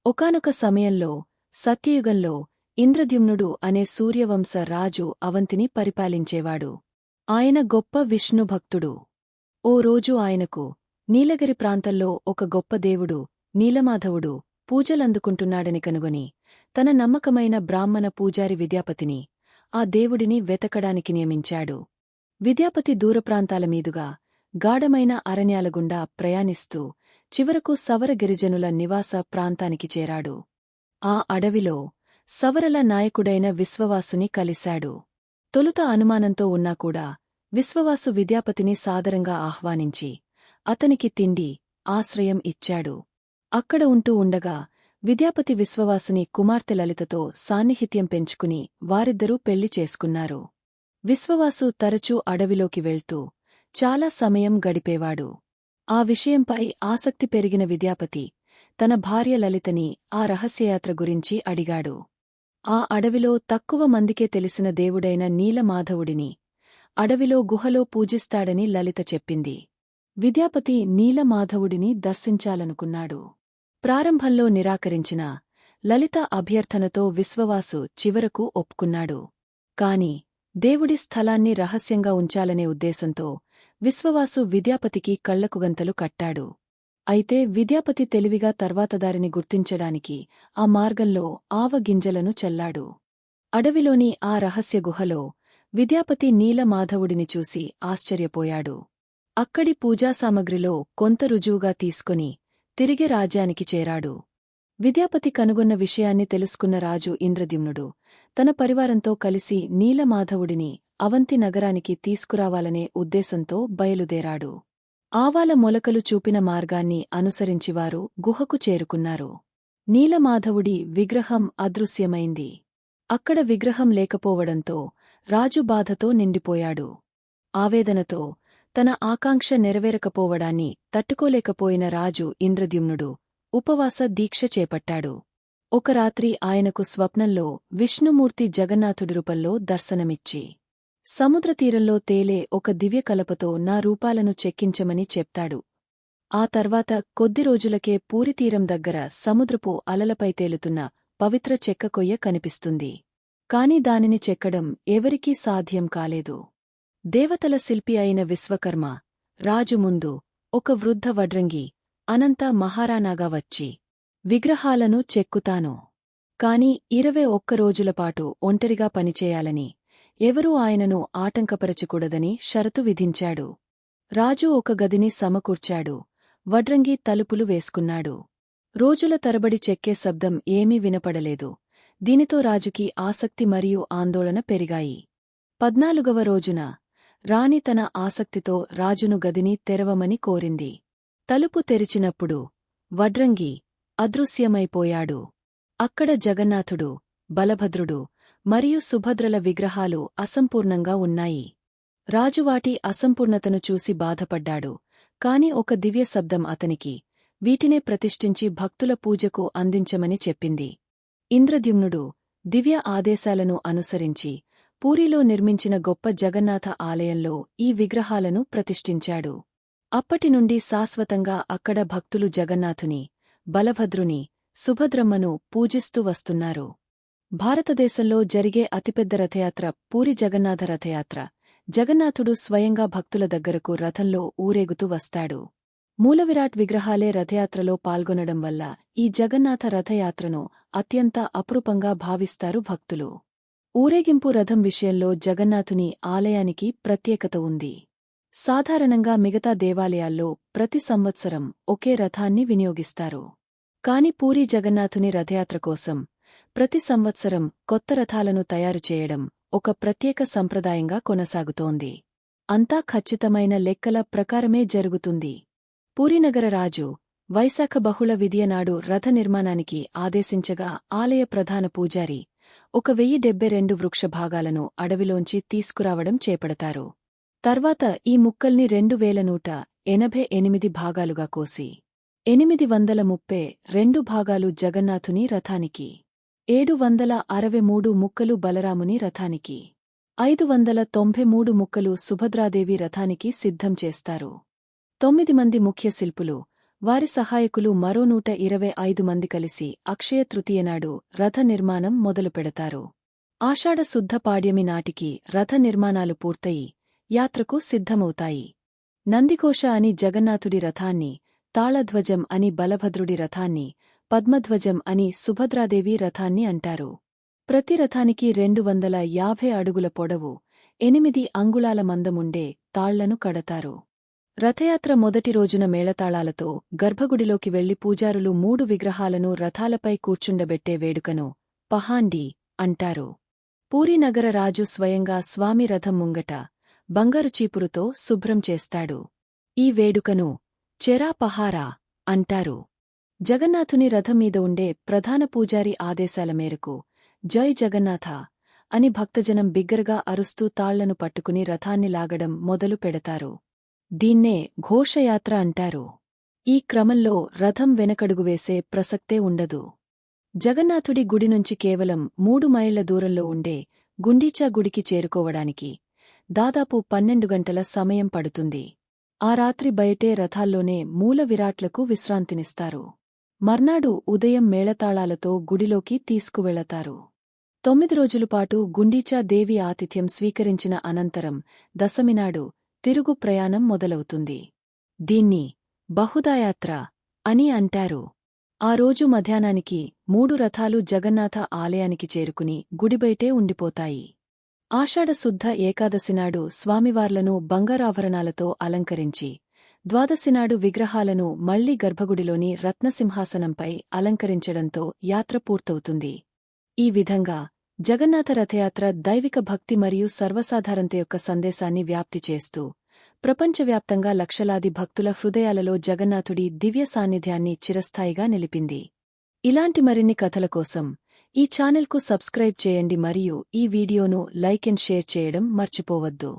ఒకానొక సమయంలో సత్యయుగంలో ఇంద్రద్యుమ్నుడు అనే సూర్యవంశ రాజు అవంతిని పరిపాలించేవాడు. ఆయన గొప్ప విష్ణుభక్తుడు. ఓ రోజు ఆయనకు నీలగిరి ప్రాంతంలో ఒక గొప్ప దేవుడు నీలమాధవుడు పూజలందుకుంటున్నాడని కనుగొని తన నమ్మకమైన బ్రాహ్మణ పూజారి విద్యాపతిని ఆ దేవుడిని వెతకడానికి నియమించాడు. విద్యాపతి దూరప్రాంతాల మీదుగా గాఢమైన అరణ్యాలగుండా ప్రయాణిస్తూ చివరకు సవర గిరిజనుల నివాస ప్రాంతానికి చేరాడు. ఆ అడవిలో సవరల నాయకుడైన విశ్వవాసుని కలిశాడు. తొలుత అనుమానంతో ఉన్నాకూడా విశ్వవాసు విద్యాపతిని సాదరంగా ఆహ్వానించి అతనికి తిండి, ఆశ్రయం ఇచ్చాడు. అక్కడ ఉంటూ ఉండగా విద్యాపతి విశ్వవాసుని కుమార్తె లలితతో సాన్నిహిత్యం పెంచుకుని వారిద్దరూ పెళ్లి చేసుకున్నారు. విశ్వవాసు తరచూ అడవిలోకి వెళ్తూ చాలా సమయం గడిపేవాడు. ఆ విషయంపై ఆసక్తి పెరిగిన విద్యాపతి తన భార్య లలితని ఆ రహస్యయాత్ర గురించి అడిగాడు. ఆ అడవిలో తక్కువ మందికే తెలిసిన దేవుడైన నీలమాధవుడిని అడవిలో గుహలో పూజిస్తాడని లలిత చెప్పింది. విద్యాపతి నీలమాధవుడిని దర్శించాలనుకున్నాడు. ప్రారంభంలో నిరాకరించిన లలిత అభ్యర్థనతో విశ్వవాసు చివరకు ఒప్పుకున్నాడు. కాని దేవుడి స్థలాన్ని రహస్యంగా ఉంచాలనే ఉద్దేశంతో విశ్వవాసు విద్యాపతికి కళ్లకుగంతలు కట్టాడు. అయితే విద్యాపతి తెలివిగా తర్వాతదారిని గుర్తించడానికి ఆ మార్గంలో ఆవగింజలను చల్లాడు. అడవిలోని ఆ రహస్య గుహలో విద్యాపతి నీలమాధవుడిని చూసి ఆశ్చర్యపోయాడు. అక్కడి పూజాసామగ్రిలో కొంత రుజువుగా తీసుకుని తిరిగి రాజ్యానికి చేరాడు. విద్యాపతి కనుగొన్న విషయాన్ని తెలుసుకున్న రాజు ఇంద్రద్యుమ్నుడు తన పరివారంతో కలిసి నీలమాధవుడిని అవంతి నగరానికి తీసుకురావాలనే ఉద్దేశంతో బయలుదేరాడు. ఆవాల మొలకలు చూపిన మార్గాన్ని అనుసరించివారు గుహకు చేరుకున్నారు. నీలమాధవుడి విగ్రహం అదృశ్యమైంది. అక్కడ విగ్రహం లేకపోవడంతో రాజు బాధతో నిండిపోయాడు. ఆవేదనతో తన ఆకాంక్ష నెరవేరకపోవడాన్ని తట్టుకోలేకపోయిన రాజు ఇంద్రద్యుమ్నుడు ఉపవాస దీక్ష చేపట్టాడు. ఒక రాత్రి ఆయనకు స్వప్నంలో విష్ణుమూర్తి జగన్నాథుడి రూపంలో దర్శనమిచ్చి సముద్రతీరంలో తేలే ఒక దివ్యకలపతో నా రూపాలను చెక్కించమని చెప్తాడు. ఆ తర్వాత కొద్ది రోజులకే పూరితీరం దగ్గర సముద్రపు అలలపై తేలుతున్న పవిత్ర చెక్కకొయ్య కనిపిస్తుంది. కాని దానిని చెక్కడం ఎవరికీ సాధ్యం కాలేదు. దేవతల శిల్పి అయిన విశ్వకర్మ రాజు ముందు ఒక వృద్ధ వడ్రంగి అనంత మహారాణాగా వచ్చి విగ్రహాలను చెక్కుతాను. కాని 21 రోజులపాటు ఒంటరిగా పనిచేయాలని ఎవరూ ఆయనను ఆటంకపరచకూడదని షరతు విధించాడు. రాజు ఒక గదిని సమకూర్చాడు. వడ్రంగి తలుపులు వేసుకున్నాడు. రోజుల తరబడి చెక్కే శబ్దం ఏమీ వినపడలేదు. దీనితో రాజుకి ఆసక్తి మరియు ఆందోళన పెరిగాయి. 14వ రోజున రాణి తన ఆసక్తితో రాజును గదిని తెరవమని కోరింది. తలుపు తెరిచినప్పుడు వడ్రంగి అదృశ్యమైపోయాడు. అక్కడ జగన్నాథుడు, బలభద్రుడు మరియు సుభద్రల విగ్రహాలు అసంపూర్ణంగా ఉన్నాయి. రాజు వాటి అసంపూర్ణతను చూసి బాధపడ్డాడు. కాని ఒక దివ్య శబ్దం అతనికి వీటినే ప్రతిష్ఠించి భక్తుల పూజకు అందించమని చెప్పింది. ఇంద్రద్యుమ్నుడు దివ్య ఆదేశాలను అనుసరించి పూరిలో నిర్మించిన గొప్ప జగన్నాథ ఆలయంలో ఈ విగ్రహాలను ప్రతిష్ఠించాడు. అప్పటినుండి శాశ్వతంగా అక్కడ భక్తులు జగన్నాథుని, బలభద్రుని, సుభద్రమ్మను పూజిస్తూ వస్తున్నారు. భారతదేశంలో జరిగే అతిపెద్ద రథయాత్ర పూరి జగన్నాథ రథయాత్ర. జగన్నాథుడు స్వయంగా భక్తుల దగ్గరకు రథంలో ఊరేగుతూ వస్తాడు. మూలవిరాట్ విగ్రహాలే రథయాత్రలో పాల్గొనడం వల్ల ఈ జగన్నాథ రథయాత్రను అత్యంత అపురూపంగా భావిస్తారు భక్తులు. ఊరేగింపు రథం విషయంలో జగన్నాథుని ఆలయానికి ప్రత్యేకత ఉంది. సాధారణంగా మిగతా దేవాలయాల్లో ప్రతి సంవత్సరం ఒకే రథాన్ని వినియోగిస్తారు. కాని పూరీ జగన్నాథుని రథయాత్ర కోసం ప్రతి సంవత్సరం కొత్త రథాలను తయారు చేయడం ఒక ప్రత్యేక సంప్రదాయంగా కొనసాగుతోంది. అంతా ఖచ్చితమైన లెక్కల ప్రకారమే జరుగుతుంది. పూరీనగర రాజు వైశాఖ బహుళ విదియనాడు రథ నిర్మాణానికి ఆదేశించగా ఆలయ ప్రధాన పూజారి 1072 వృక్షభాగాలను అడవిలోంచి తీసుకురావడం చేపడతారు. తర్వాత ఈ ముక్కల్ని 2188 భాగాలుగా కోసి 832 భాగాలు జగన్నాథుని రథానికి, 763 ముక్కలు బలరాముని రథానికి, 593 ముక్కలు సుభద్రాదేవి రథానికి సిద్ధం చేస్తారు. 9 మంది ముఖ్య శిల్పులు వారి సహాయకులు మరో 125 మంది కలిసి అక్షయ తృతీయనాడు రథ నిర్మాణం మొదలుపెడతారు. ఆషాఢ శుద్ధ పాడ్యమి నాటికి రథ నిర్మాణాలు పూర్తయి యాత్రకు సిద్ధమవుతాయి. నందిఘోష అని జగన్నాథుడి రథాన్ని, తాళధ్వజం అని బలభద్రుడి రథాన్ని, పద్మధ్వజం అని సుభద్రాదేవి రథాన్ని అంటారు. ప్రతి రథానికి 250 అడుగుల పొడవు, 8 అంగుళాల మందముండే తాళ్లను కడతారు. రథయాత్ర మొదటి రోజున మేళతాళాలతో గర్భగుడిలోకి వెళ్లి పూజారులు 3 విగ్రహాలను రథాలపై కూర్చుండబెట్టే వేడుకను పహాండి అంటారు. పూరీనగర రాజు స్వయంగా స్వామి రథం ముంగట బంగారు చీపురుతో శుభ్రం చేస్తాడు. ఈ వేడుకను చెరా పహారా అంటారు. జగన్నాథుని రథం మీద ఉండే ప్రధాన పూజారి ఆదేశాల మేరకు జై జగన్నాథ అని భక్తజనం బిగ్గరగా అరుస్తూ తాళ్లను పట్టుకుని రథాన్ని లాగడం మొదలు పెడతారు. దీన్నే ఘోషయాత్ర అంటారు. ఈ క్రమంలో రథం వెనకడుగు వేసే ప్రసక్తే ఉండదు. జగన్నాథుడి గుడి నుంచి కేవలం 3 మైళ్ల దూరంలో ఉండే గుండీచా గుడికి చేరుకోవడానికి దాదాపు 12 గంటల సమయం పడుతుంది. ఆ రాత్రి బయటే రథాల్లోనే మూల విరాట్లకు విశ్రాంతినిస్తారు. మర్నాడు ఉదయం మేళతాళాలతో గుడిలోకి తీసుకువెళతారు. 9 రోజులపాటు గుండీచా దేవి ఆతిథ్యం స్వీకరించిన అనంతరం దశమినాడు తిరుగు ప్రయాణం మొదలవుతుంది. దీన్ని బహుదాయాత్ర అని అంటారు. ఆ రోజు మధ్యాహ్నానికి 3 రథాలు జగన్నాథ ఆలయానికి చేరుకుని గుడిబయటే ఉండిపోతాయి. ఆషాఢ శుద్ధ ఏకాదశినాడు స్వామివార్లను బంగారాభరణాలతో అలంకరించి, ద్వాదశినాడు విగ్రహాలను మళ్లీ గర్భగుడిలోని రత్నసింహాసనంపై అలంకరించడంతో యాత్ర పూర్తవుతుంది. ఈ విధంగా జగన్నాథ రథయాత్ర దైవిక భక్తి మరియు సర్వసాధారణత యొక్క సందేశాన్ని వ్యాప్తి చేస్తూ ప్రపంచవ్యాప్తంగా లక్షలాది భక్తుల హృదయాలలో జగన్నాథుడి దివ్య సాన్నిధ్యాన్ని చిరస్థాయిగా నిలిపింది. ఇలాంటి మరిన్ని కథల కోసం ఈ ఛానెల్కు సబ్స్క్రైబ్ చేయండి మరియు ఈ వీడియోను లైక్ అండ్ షేర్ చేయడం మర్చిపోవద్దు.